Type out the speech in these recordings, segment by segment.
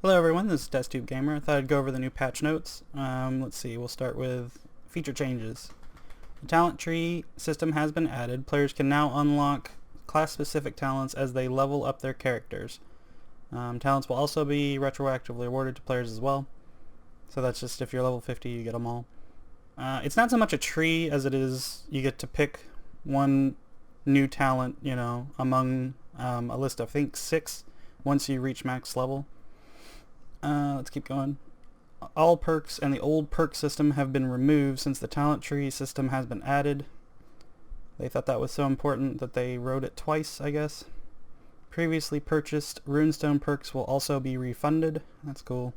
Hello everyone, this is TestTube Gamer. I thought I'd go over the new patch notes. Let's see, we'll start with feature changes. The talent tree system has been added. Players can now unlock class-specific talents as they level up their characters. Talents will also be retroactively awarded to players as well. So that's just if you're level 50, you get them all. It's not so much a tree as it is you get to pick one new talent, among a list of, I think, 6 once you reach max level. Let's keep going. All perks and the old perk system have been removed since the talent tree system has been added. They thought that was so important that they wrote it twice, I guess. Previously purchased runestone perks will also be refunded. That's cool.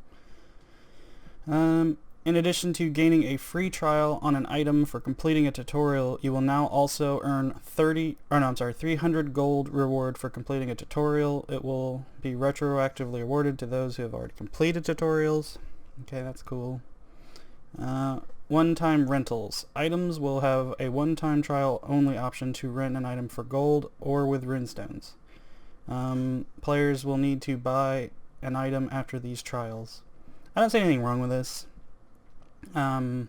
In addition to gaining a free trial on an item for completing a tutorial, you will now also earn 300 gold reward for completing a tutorial. It will be retroactively awarded to those who have already completed tutorials. Okay, that's cool. One-time rentals. Items will have a one-time trial only option to rent an item for gold or with runestones. Players will need to buy an item after these trials. I don't see anything wrong with this. I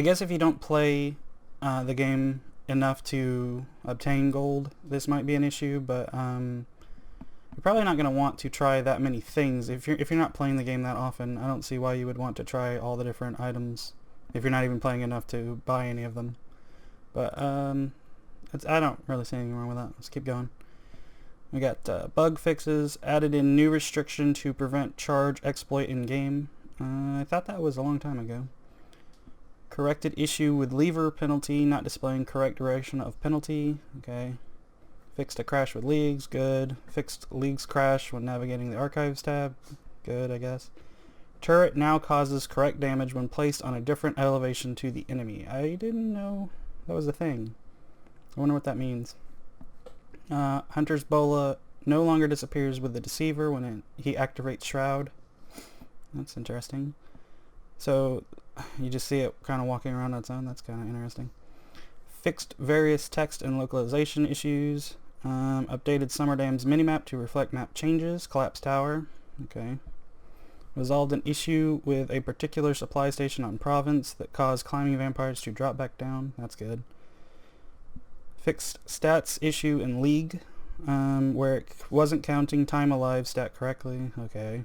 guess if you don't play the game enough to obtain gold, this might be an issue, but you're probably not going to want to try that many things. If you're not playing the game that often, I don't see why you would want to try all the different items if you're not even playing enough to buy any of them. But I don't really see anything wrong with that. Let's keep going. We got bug fixes, added in new restriction to prevent charge exploit in game. I thought that was a long time ago. Corrected issue with lever penalty, not displaying correct duration of penalty. Okay. Fixed a crash with leagues. Good. Fixed leagues crash when navigating the archives tab. Good, I guess. Turret now causes correct damage when placed on a different elevation to the enemy. I didn't know that was a thing. I wonder what that means. Hunter's Bola no longer disappears with the Deceiver when he activates Shroud. That's interesting. So you just see it kind of walking around on its own. That's kind of interesting. Fixed various text and localization issues. Updated Summer Dam's minimap to reflect map changes. Collapsed tower. Okay. Resolved an issue with a particular supply station on Province that caused climbing vampires to drop back down. That's good. Fixed stats issue in League, where it wasn't counting time alive stat correctly. Okay.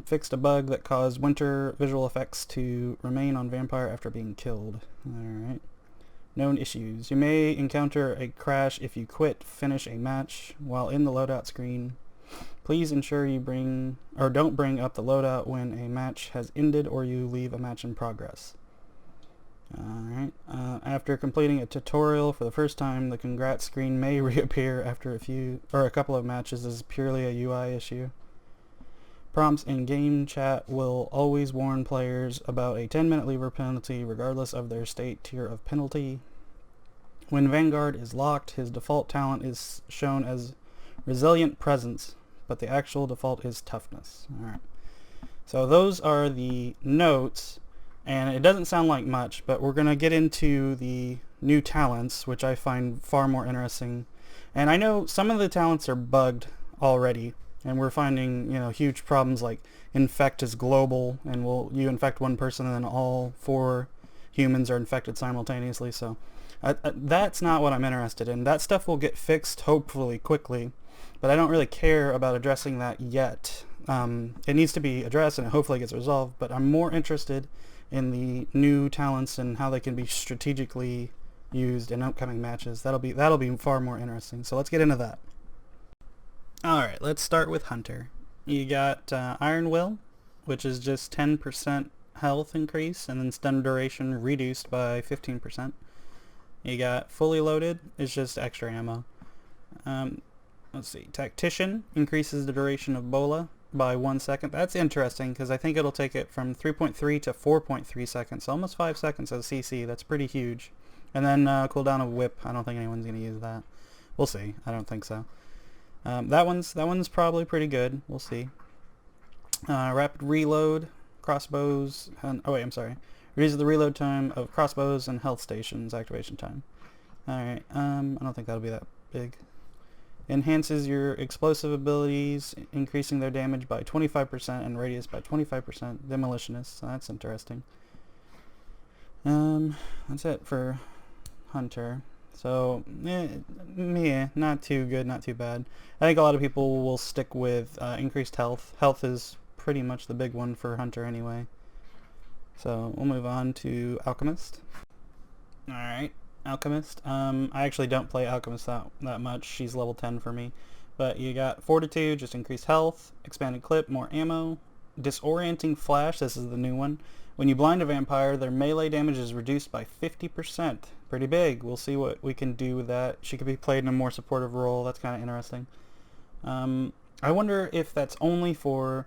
Fixed a bug that caused winter visual effects to remain on vampire after being killed. Alright. Known issues. You may encounter a crash if you finish a match while in the loadout screen. Please ensure you don't bring up the loadout when a match has ended or you leave a match in progress. Alright. After completing a tutorial for the first time, the congrats screen may reappear after a couple of matches. This is purely a UI issue. Prompts in game chat will always warn players about a 10-minute lever penalty regardless of their state tier of penalty. When Vanguard is locked, his default talent is shown as Resilient Presence, but the actual default is Toughness. Alright. So those are the notes, and it doesn't sound like much, but we're going to get into the new talents, which I find far more interesting. And I know some of the talents are bugged already. And we're finding, huge problems like infect is global, and you infect one person and then all 4 humans are infected simultaneously. So that's not what I'm interested in. That stuff will get fixed hopefully quickly, but I don't really care about addressing that yet. It needs to be addressed and it hopefully gets resolved, but I'm more interested in the new talents and how they can be strategically used in upcoming matches. That'll be far more interesting. So let's get into that. Alright, let's start with Hunter. You got Iron Will, which is just 10% health increase, and then stun duration reduced by 15%. You got Fully Loaded, it's just extra ammo. Let's see, Tactician increases the duration of Bola by 1 second. That's interesting, because I think it'll take it from 3.3 to 4.3 seconds, so almost 5 seconds as CC. That's pretty huge. And then cooldown of Whip, I don't think anyone's going to use that. We'll see, I don't think so. That one's probably pretty good. We'll see. Rapid reload, crossbows, reduces the reload time of crossbows and health stations activation time. Alright, I don't think that'll be that big. Enhances your explosive abilities, increasing their damage by 25% and radius by 25%. Demolitionist, so that's interesting. That's it for Hunter. So, yeah, not too good, not too bad. I think a lot of people will stick with increased health. Health is pretty much the big one for Hunter anyway. So, we'll move on to Alchemist. Alright, Alchemist. I actually don't play Alchemist that much. She's level 10 for me. But you got Fortitude, just increased health, expanded clip, more ammo, Disorienting Flash, this is the new one. When you blind a vampire, their melee damage is reduced by 50%. Pretty big. We'll see what we can do with that. She could be played in a more supportive role. That's kind of interesting. I wonder if that's only for,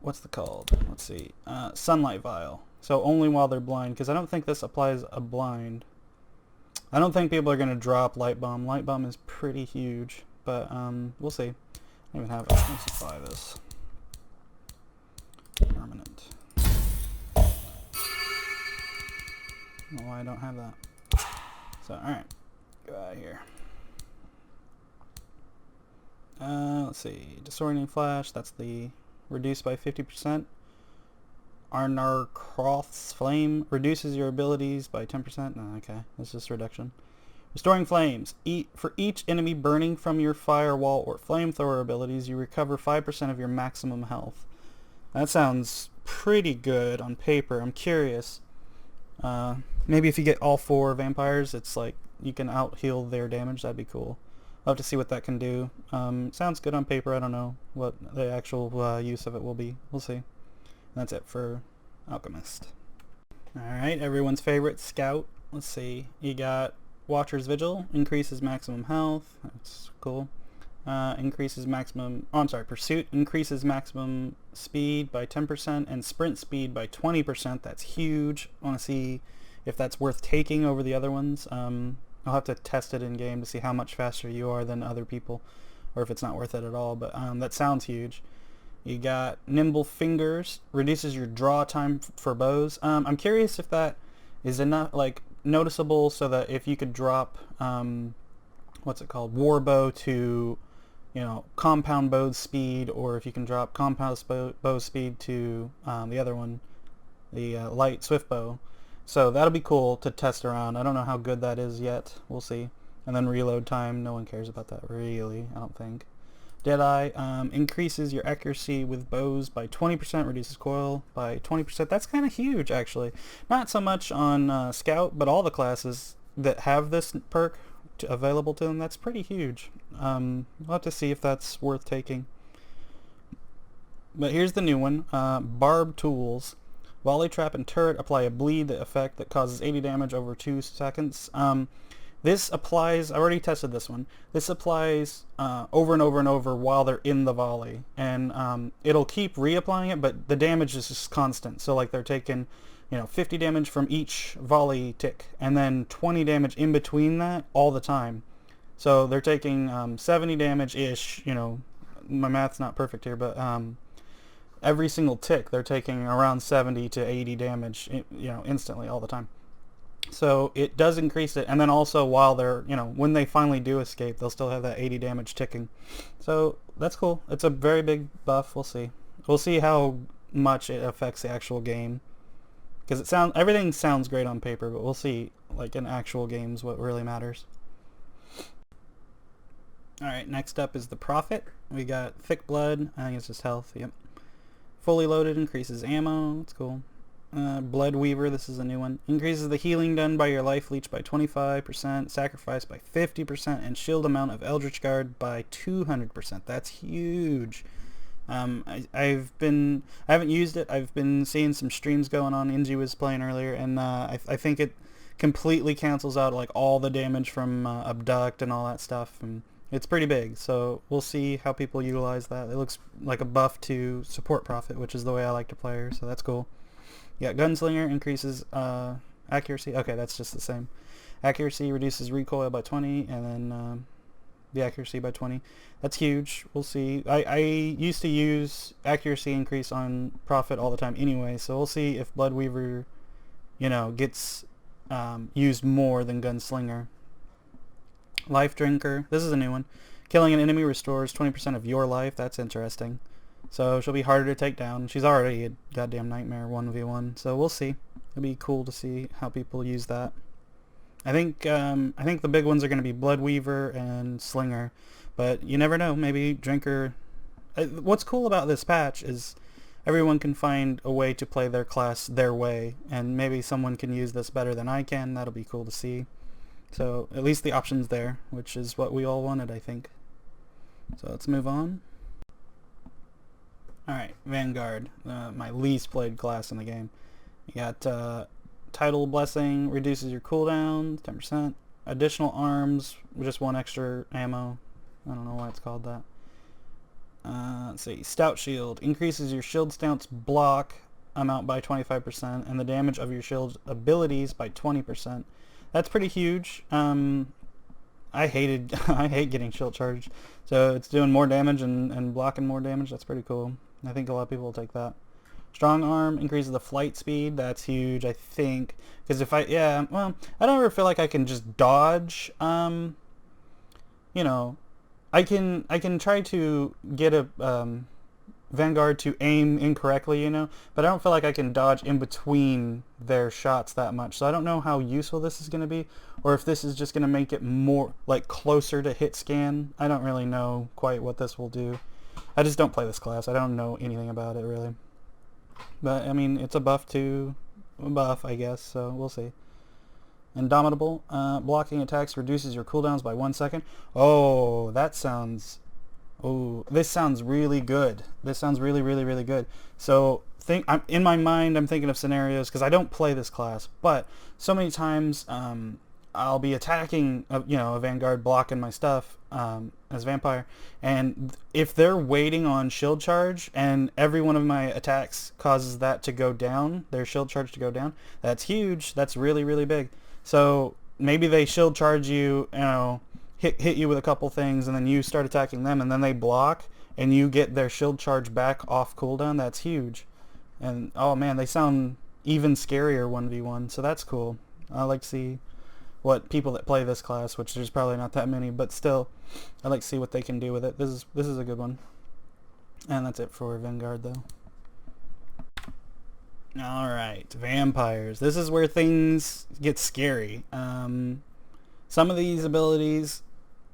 what's the called? Let's see. Sunlight Vial. So only while they're blind, because I don't think this applies a blind. I don't think people are going to drop Light Bomb. Light Bomb is pretty huge, but we'll see. I don't even have it. Let's buy this. Permanent. I don't know why I don't have that. So, alright. Go out of here. Let's see. Disorienting Flash. That's the reduced by 50%. Arnarkroth's Flame reduces your abilities by 10%. No, okay. That's just reduction. Restoring Flames. For each enemy burning from your firewall or flamethrower abilities, you recover 5% of your maximum health. That sounds pretty good on paper. I'm curious. Maybe if you get all 4 vampires, it's like you can out-heal their damage. That'd be cool. I'll have to see what that can do. Sounds good on paper. I don't know what the actual use of it will be. We'll see. And that's it for Alchemist. Alright, everyone's favorite, Scout. Let's see. You got Watcher's Vigil. Increases maximum health. That's cool. Pursuit increases maximum speed by 10% and sprint speed by 20%. That's huge. I want to see if that's worth taking over the other ones. I'll have to test it in game to see how much faster you are than other people, or if it's not worth it at all, but that sounds huge. You got Nimble Fingers, reduces your draw time for bows. I'm curious if that is enough, like, noticeable, so that if you could drop, what's it called, Warbow to, you know, compound bow speed, or if you can drop compound bow speed to the other one, the light swift bow. So that'll be cool to test around. I don't know how good that is yet. We'll see. And then reload time. No one cares about that really, I don't think. Deadeye increases your accuracy with bows by 20%, reduces coil by 20%. That's kind of huge, actually. Not so much on Scout, but all the classes that have this perk available to them. That's pretty huge. We'll have to see if that's worth taking. But here's the new one. Barb Tools. Volley, Trap, and Turret apply a bleed effect that causes 80 damage over 2 seconds. This applies, I already tested this one, this applies over and over and over while they're in the volley. And it'll keep reapplying it, but the damage is just constant. So like they're taking, you know, 50 damage from each volley tick, and then 20 damage in between that all the time. So they're taking 70 damage-ish, you know, my math's not perfect here, but every single tick they're taking around 70 to 80 damage, you know, instantly all the time. So it does increase it, and then also while they're, you know, when they finally do escape, they'll still have that 80 damage ticking. So that's cool. It's a very big buff. We'll see. We'll see how much it affects the actual game, because everything sounds great on paper, but we'll see, like, in actual games what really matters. Alright, next up is the Prophet. We got Thick Blood. I think it's just health. Yep. Fully loaded, increases ammo. That's cool. Blood Weaver, this is a new one. Increases the healing done by your life leech by 25%, sacrifice by 50%, and shield amount of Eldritch Guard by 200%. That's huge. I haven't used it. I've been seeing some streams going on. Inji was playing earlier, and I think it completely cancels out like all the damage from Abduct and all that stuff, and it's pretty big. So we'll see how people utilize that. It looks like a buff to support Prophet, which is the way I like to play her, so that's cool. Yeah, Gunslinger increases accuracy. Okay, that's just the same. Accuracy reduces recoil by 20, and then the accuracy by 20. That's huge. We'll see. I used to use accuracy increase on Prophet all the time anyway, so we'll see if Bloodweaver, you know, gets used more than Gunslinger. Life Drinker. This is a new one. Killing an enemy restores 20% of your life. That's interesting. So she'll be harder to take down. She's already a goddamn nightmare 1v1. So we'll see. It'll be cool to see how people use that. I think the big ones are going to be Blood Weaver and Slinger, but you never know. Maybe Drinker. What's cool about this patch is everyone can find a way to play their class their way, and maybe someone can use this better than I can. That'll be cool to see. So at least the option's there, which is what we all wanted, I think. So let's move on. Alright, Vanguard, my least played class in the game. You got Title Blessing, reduces your cooldowns, 10%. Additional arms, just 1 extra ammo. I don't know why it's called that. Let's see, Stout Shield, increases your shield stance block amount by 25% and the damage of your shield abilities by 20%. That's pretty huge. I hate getting shield charged, so it's doing more damage and blocking more damage. That's pretty cool. I think a lot of people will take that. Strong Arm increases the flight speed. That's huge, I think, because if I don't ever feel like I can just dodge. You know, I can try to get a Vanguard to aim incorrectly, you know, but I don't feel like I can dodge in between their shots that much. So I don't know how useful this is going to be, or if this is just going to make it more like closer to hit scan. I don't really know quite what this will do. I just don't play this class. I don't know anything about it really. But I mean, it's a buff to a buff, I guess, so we'll see. Indomitable, blocking attacks reduces your cooldowns by 1 second. Oh, that sounds... Oh, this sounds really good. This sounds really, really, really good. So, in my mind, I'm thinking of scenarios, because I don't play this class, but so many times I'll be attacking, a Vanguard blocking my stuff as Vampire, and if they're waiting on shield charge, and every one of my attacks causes that to go down, their shield charge to go down, that's huge. That's really, really big. So, maybe they shield charge you, hit you with a couple things, and then you start attacking them, and then they block, and you get their shield charge back off cooldown. That's huge. And oh man, they sound even scarier 1v1, so that's cool. I like to see what people that play this class, which there's probably not that many, but still, I like to see what they can do with it. This is a good one. And that's it for Vanguard, though. Alright, vampires. This is where things get scary. Some of these abilities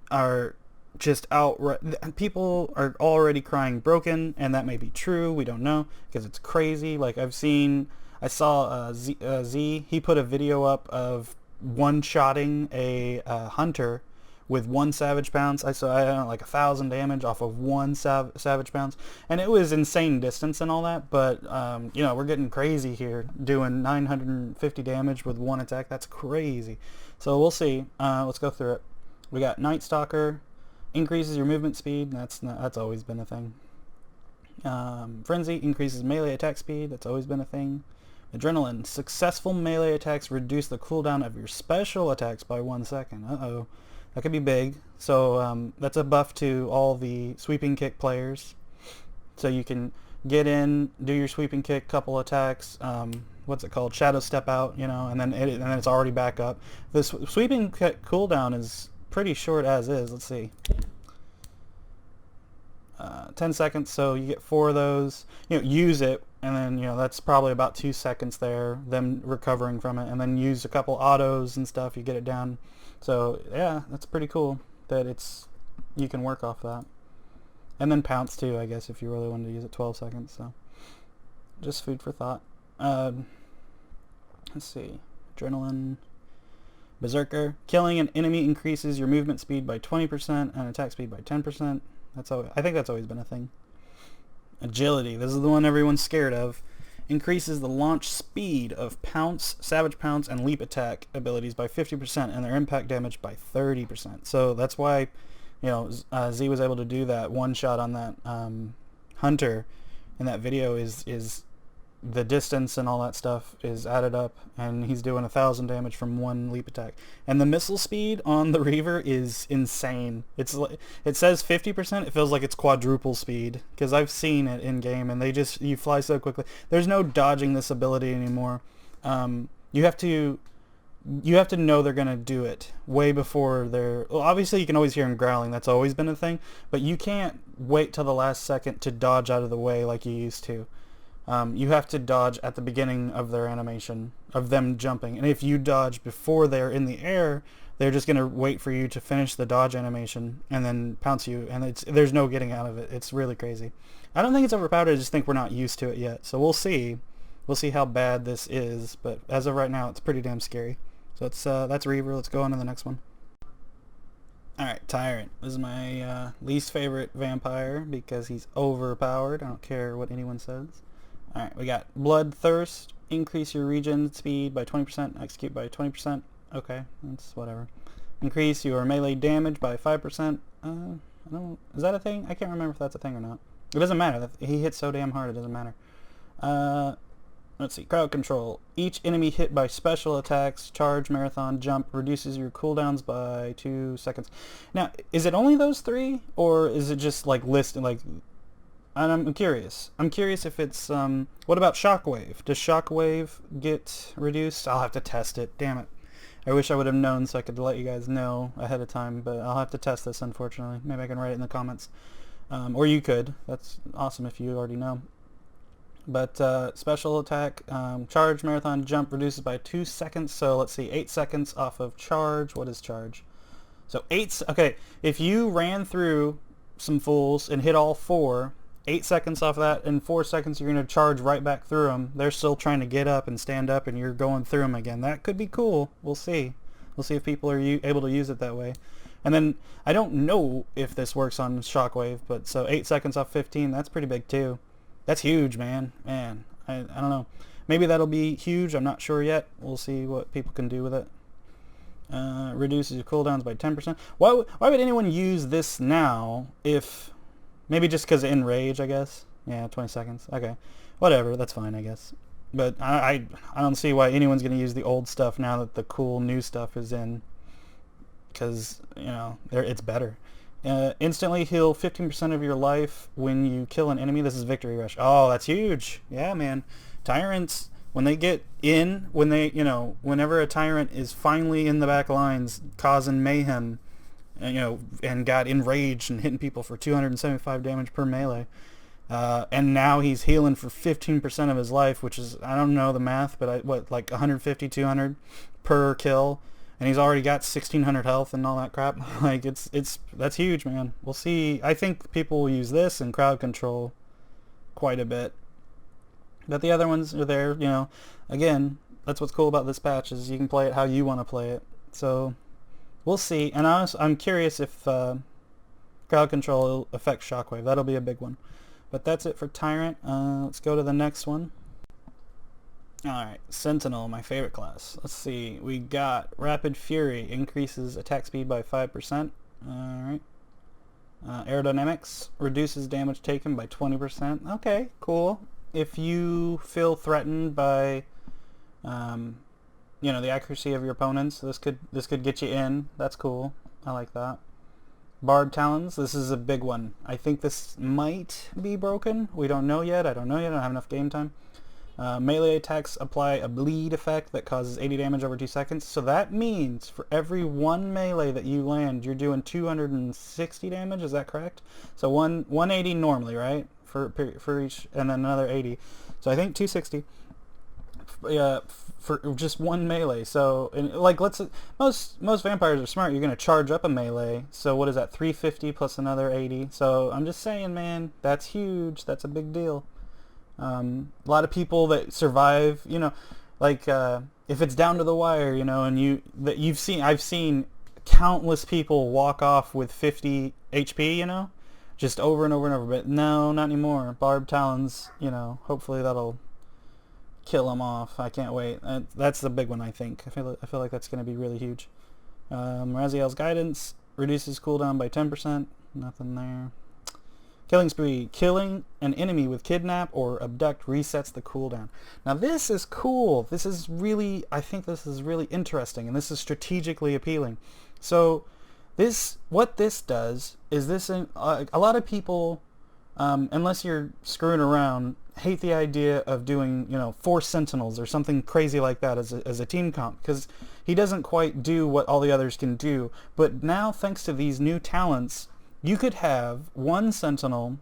are just outright... People are already crying broken, and that may be true. We don't know, because it's crazy. Like, I saw Z, he put a video up of one-shotting a hunter with 1 Savage Pounce. I saw, like 1,000 damage off of 1 Savage Pounce, and it was insane distance and all that, but, we're getting crazy here, doing 950 damage with 1 attack. That's crazy. So we'll see. Let's go through it. We got Night Stalker, increases your movement speed. That's always been a thing. Frenzy increases melee attack speed. That's always been a thing. Adrenaline, successful melee attacks reduce the cooldown of your special attacks by 1 second. Uh-oh. That could be big. So that's a buff to all the sweeping kick players. So you can get in, do your sweeping kick, couple attacks, what's it called? Shadow step out, and then it's already back up. The sweeping kick cooldown is pretty short as is. Let's see. 10 seconds, so you get 4 of those. Use it, and then that's probably about 2 seconds there, them recovering from it, and then use a couple autos and stuff. You get it down. So yeah, that's pretty cool that you can work off that. And then pounce too, I guess, if you really wanted to use it 12 seconds. So just food for thought. Let's see. Adrenaline. Berserker. Killing an enemy increases your movement speed by 20% and attack speed by 10%. I think that's always been a thing. Agility. This is the one everyone's scared of. Increases the launch speed of Pounce, Savage Pounce, and Leap Attack abilities by 50% and their impact damage by 30%. So that's why, Z was able to do that one shot on that hunter in that video is the distance and all that stuff is added up, and he's doing 1,000 damage from 1 leap attack. And the missile speed on the Reaver is insane. It says 50%. It feels like it's quadruple speed, because I've seen it in game, and you fly so quickly. There's no dodging this ability anymore. You have to you have to know they're going to do it way before they're... Well, obviously you can always hear them growling. That's always been a thing. But you can't wait till the last second to dodge out of the way like you used to. You have to dodge at the beginning of their animation, of them jumping. And if you dodge before they're in the air, they're just going to wait for you to finish the dodge animation and then pounce you. And there's no getting out of it. It's really crazy. I don't think it's overpowered. I just think we're not used to it yet. So we'll see. We'll see how bad this is. But as of right now, it's pretty damn scary. So that's Reaver. Let's go on to the next one. Alright, Tyrant. This is my least favorite vampire because he's overpowered. I don't care what anyone says. Alright, we got Bloodthirst. Increase your regen speed by 20%. Execute by 20%. Okay, that's whatever. Increase your melee damage by 5%. I don't... Is that a thing? I can't remember if that's a thing or not. It doesn't matter. He hits so damn hard, it doesn't matter. Let's see. Crowd control. Each enemy hit by special attacks, charge, marathon, jump, reduces your cooldowns by 2 seconds. Now, is it only those 3? Or is it just like listed, like... I'm curious. I'm curious if it's, what about Shockwave? Does Shockwave get reduced? I'll have to test it. Damn it. I wish I would have known so I could let you guys know ahead of time, but I'll have to test this, unfortunately. Maybe I can write it in the comments. Or you could. That's awesome if you already know. But special attack, charge, marathon, jump reduces by 2 seconds. So let's see, 8 seconds off of charge. What is charge? So okay, if you ran through some fools and hit all 4, 8 seconds off that, in 4 seconds you're going to charge right back through them. They're still trying to get up and stand up and you're going through them again. That could be cool. We'll see. We'll see if people are able to use it that way. And then, I don't know if this works on Shockwave, but so 8 seconds off 15, that's pretty big too. That's huge, man. I don't know. Maybe that'll be huge. I'm not sure yet. We'll see what people can do with it. Reduces your cooldowns by 10%. Why would anyone use this now if... Maybe just because of Enrage, I guess. Yeah, 20 seconds. Okay. Whatever. That's fine, I guess. But I don't see why anyone's going to use the old stuff now that the cool new stuff is in. Because, you know, it's better. Instantly heal 15% of your life when you kill an enemy. This is Victory Rush. Oh, that's huge. Yeah, man. Tyrants, when they get in, whenever a Tyrant is finally in the back lines causing mayhem, and got enraged and hitting people for 275 damage per melee. And now he's healing for 15% of his life, which is, I don't know the math, but like 150, 200 per kill. And he's already got 1600 health and all that crap. Like, that's huge, man. We'll see. I think people will use this and crowd control quite a bit. But the other ones are there, Again, that's what's cool about this patch is you can play it how you want to play it. So... We'll see, and I'm curious if crowd control affects Shockwave. That'll be a big one. But that's it for Tyrant. Let's go to the next one. Alright, Sentinel, my favorite class. Let's see, we got Rapid Fury, increases attack speed by 5%. Alright. Aerodynamics, reduces damage taken by 20%. Okay, cool. If you feel threatened by... the accuracy of your opponents, this could get you in. That's cool. I like that. Barb Talons, this is a big one. I think this might be broken. We don't know yet. I don't have enough game time. Melee attacks apply a bleed effect that causes 80 damage over 2 seconds. So that means for every 1 melee that you land, you're doing 260 damage. Is that correct? So 180 normally, right? For each, and then another 80. So I think 260. For just 1 melee. So, most vampires are smart. You're going to charge up a melee. So what is that? 350 plus another 80. So I'm just saying, man, that's huge. That's a big deal. A lot of people that survive, if it's down to the wire, and I've seen countless people walk off with 50 HP, just over and over and over. But no, not anymore. Barb Talons, hopefully that'll kill them off. I can't wait. That's the big one, I think. I feel like that's going to be really huge. Raziel's Guidance reduces cooldown by 10%. Nothing there. Killing Spree. Killing an enemy with kidnap or abduct resets the cooldown. Now this is cool. I think this is really interesting, and this is strategically appealing. So what this does is a lot of people unless you're screwing around, hate the idea of doing, 4 Sentinels or something crazy like that as a team comp, because he doesn't quite do what all the others can do. But now, thanks to these new talents, you could have 1 Sentinel.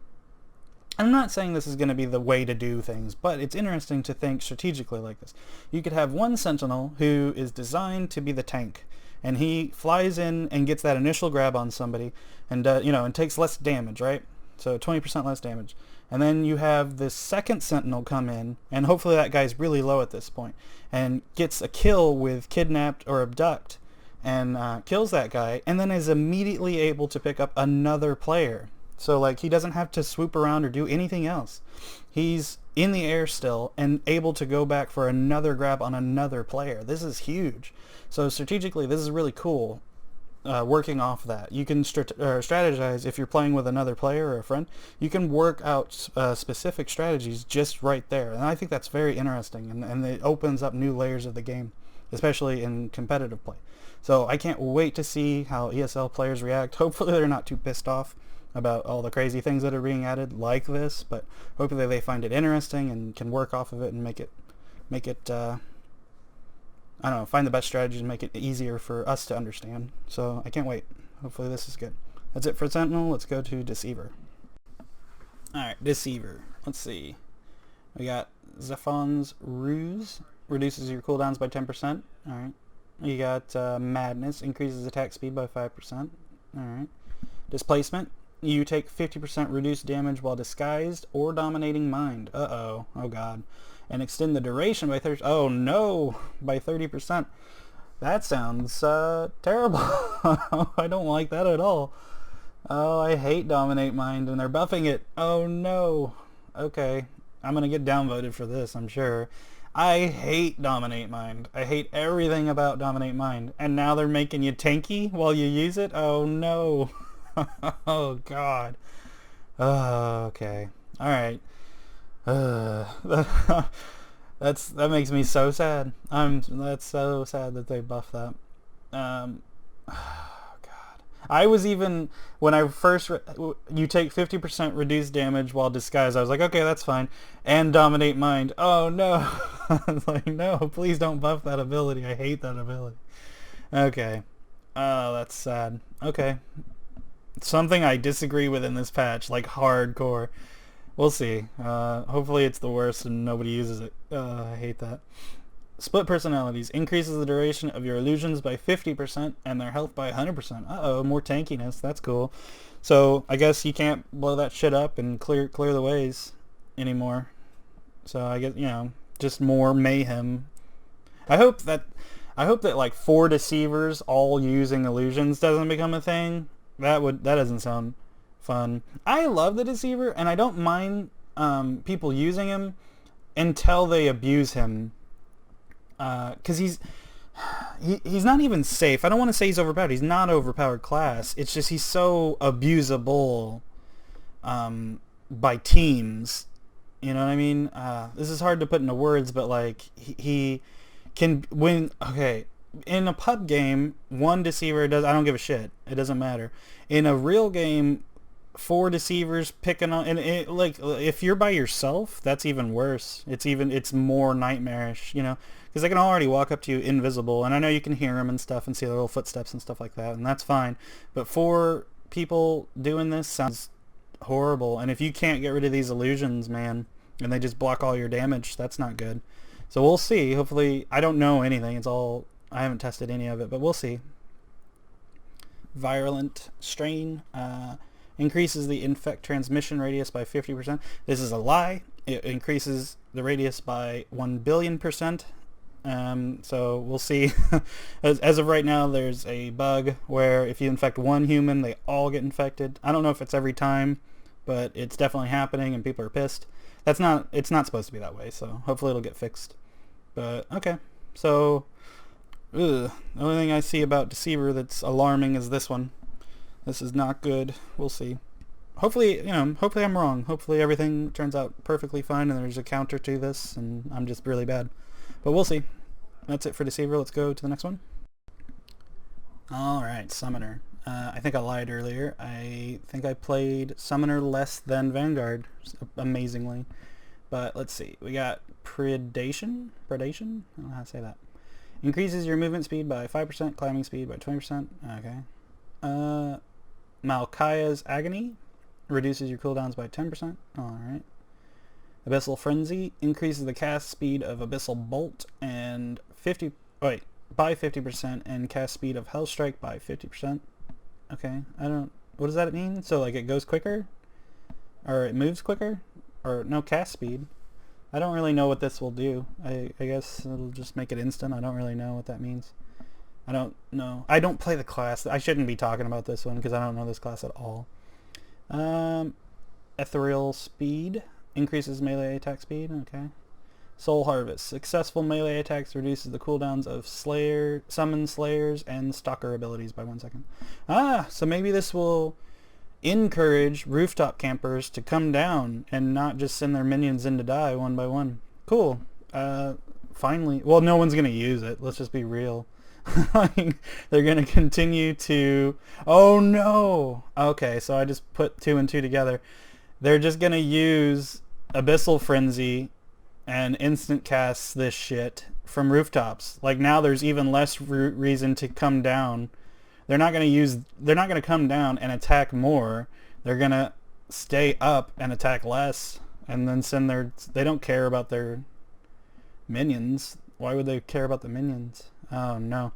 I'm not saying this is going to be the way to do things, but it's interesting to think strategically like this. You could have 1 Sentinel who is designed to be the tank, and he flies in and gets that initial grab on somebody, and and takes less damage, right? So 20% less damage. And then you have this second Sentinel come in, and hopefully that guy's really low at this point, and gets a kill with kidnapped or abduct, and kills that guy, and then is immediately able to pick up another player. So like he doesn't have to swoop around or do anything else. He's in the air still and able to go back for another grab on another player. This is huge. So strategically, this is really cool. Working off that, you can strategize. If you're playing with another player or a friend, you can work out specific strategies just right there, and I think that's very interesting, and it opens up new layers of the game, especially in competitive play. So I can't wait to see how ESL players react. Hopefully they're not too pissed off about all the crazy things that are being added like this, but hopefully they find it interesting and can work off of it and make it I don't know, find the best strategies and make it easier for us to understand. So I can't wait. Hopefully this is good. That's it for Sentinel. Let's go to Deceiver. Alright, Deceiver. Let's see. We got Zephon's Ruse. Reduces your cooldowns by 10%. Alright. You got Madness. Increases attack speed by 5%. Alright. Displacement. You take 50% reduced damage while disguised or dominating mind. Uh-oh. Oh god. And extend the duration by 30%. Oh no! By 30%. That sounds terrible. I don't like that at all. Oh, I hate Dominate Mind, and they're buffing it. Oh no. Okay. I'm gonna get downvoted for this, I'm sure. I hate Dominate Mind. I hate everything about Dominate Mind. And now they're making you tanky while you use it? Oh no. Oh god. Okay. Alright. That makes me so sad. That's so sad that they buffed that. Oh god. I was even, when I first you take 50% reduced damage while disguised, I was like, okay, that's fine. And Dominate Mind. Oh no. I was like, no, please don't buff that ability. I hate that ability. Okay. Oh, that's sad. Okay. Something I disagree with in this patch, like hardcore. We'll see. Hopefully it's the worst and nobody uses it. I hate that. Split personalities. Increases the duration of your illusions by 50% and their health by 100%. Uh-oh, more tankiness. That's cool. So I guess you can't blow that shit up and clear the ways anymore. So I guess, just more mayhem. I hope that like 4 deceivers all using illusions doesn't become a thing. That doesn't sound fun. I love the Deceiver, and I don't mind people using him until they abuse him, because he's not even safe. I don't want to say he's overpowered. He's not overpowered class. It's just he's so abusable by teams. You know what I mean? This is hard to put into words, but like he can win. Okay. In a pub game, 1 Deceiver does. I don't give a shit. It doesn't matter. In a real game, 4 deceivers picking on, and like if you're by yourself, that's even worse. It's more nightmarish, because they can already walk up to you invisible, and I know you can hear them and stuff and see their little footsteps and stuff like that, and that's fine. But 4 people doing this sounds horrible. And if you can't get rid of these illusions, man, and they just block all your damage, that's not good. So we'll see. Hopefully, I don't know anything. I haven't tested any of it, but we'll see. Virulent Strain increases the infect transmission radius by 50%. This is a lie. It increases the radius by 1 billion%. So we'll see. As of right now, there's a bug where if you infect 1 human, they all get infected. I don't know if it's every time, but it's definitely happening, and people are pissed. It's not supposed to be that way, so hopefully it'll get fixed. But okay, so. The only thing I see about Deceiver that's alarming is this one. This is not good. We'll see. Hopefully, hopefully I'm wrong. Hopefully everything turns out perfectly fine and there's a counter to this and I'm just really bad. But we'll see. That's it for Deceiver. Let's go to the next one. Alright, Summoner. I think I lied earlier. I think I played Summoner less than Vanguard, amazingly. But let's see. We got Predation? Predation? I don't know how to say that. Increases your movement speed by 5%, climbing speed by 20%. Okay. Malkaya's Agony reduces your cooldowns by 10%. Alright. Abyssal Frenzy increases the cast speed of Abyssal Bolt and by 50% and cast speed of Hellstrike by 50%. Okay. What does that mean? So like it goes quicker? Or it moves quicker? Or no, cast speed. I don't really know what this will do. I guess it'll just make it instant. I don't really know what that means. I don't know. I don't play the class. I shouldn't be talking about this one because I don't know this class at all. Ethereal Speed increases melee attack speed. Okay. Soul Harvest. Successful melee attacks reduces the cooldowns of Summon Slayers and Stalker abilities by 1 second. So maybe this will encourage rooftop campers to come down and not just send their minions in to die one by one. Cool. Finally. Well, no one's going to use it. Let's just be real. They're going to continue to... Oh, no! Okay, so I just put 2 and 2 together. They're just going to use Abyssal Frenzy and instant cast this shit from rooftops. Like, now there's even less reason to come down. They're not going to come down and attack more. They're going to stay up and attack less and then send they don't care about their minions. Why would they care about the minions? Oh no.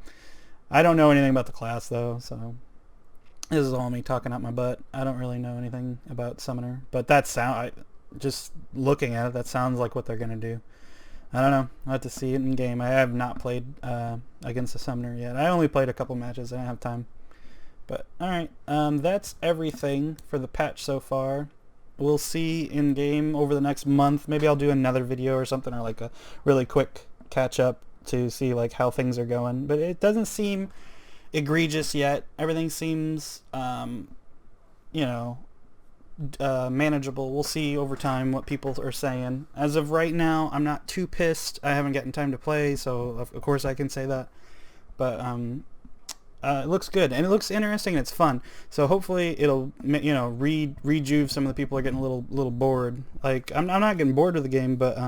I don't know anything about the class though, so this is all me talking out my butt. I don't really know anything about Summoner, but just looking at it, that sounds like what they're going to do. I don't know. I'll have to see it in game. I have not played against a Summoner yet. I only played a couple matches. I didn't have time. But, alright. That's everything for the patch so far. We'll see in game over the next month. Maybe I'll do another video or something, or like a really quick catch-up to see like how things are going. But it doesn't seem egregious yet. Everything seems, manageable. We'll see over time what people are saying. As of right now, I'm not too pissed. I haven't gotten time to play, so of course I can say that. But it looks good and it looks interesting and it's fun. So hopefully it'll rejuve some of the people who are getting a little bored. Like I'm not getting bored with the game, but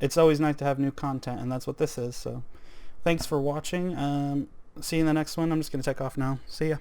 it's always nice to have new content, and that's what this is. So thanks for watching. See you in the next one. I'm just gonna take off now. See ya.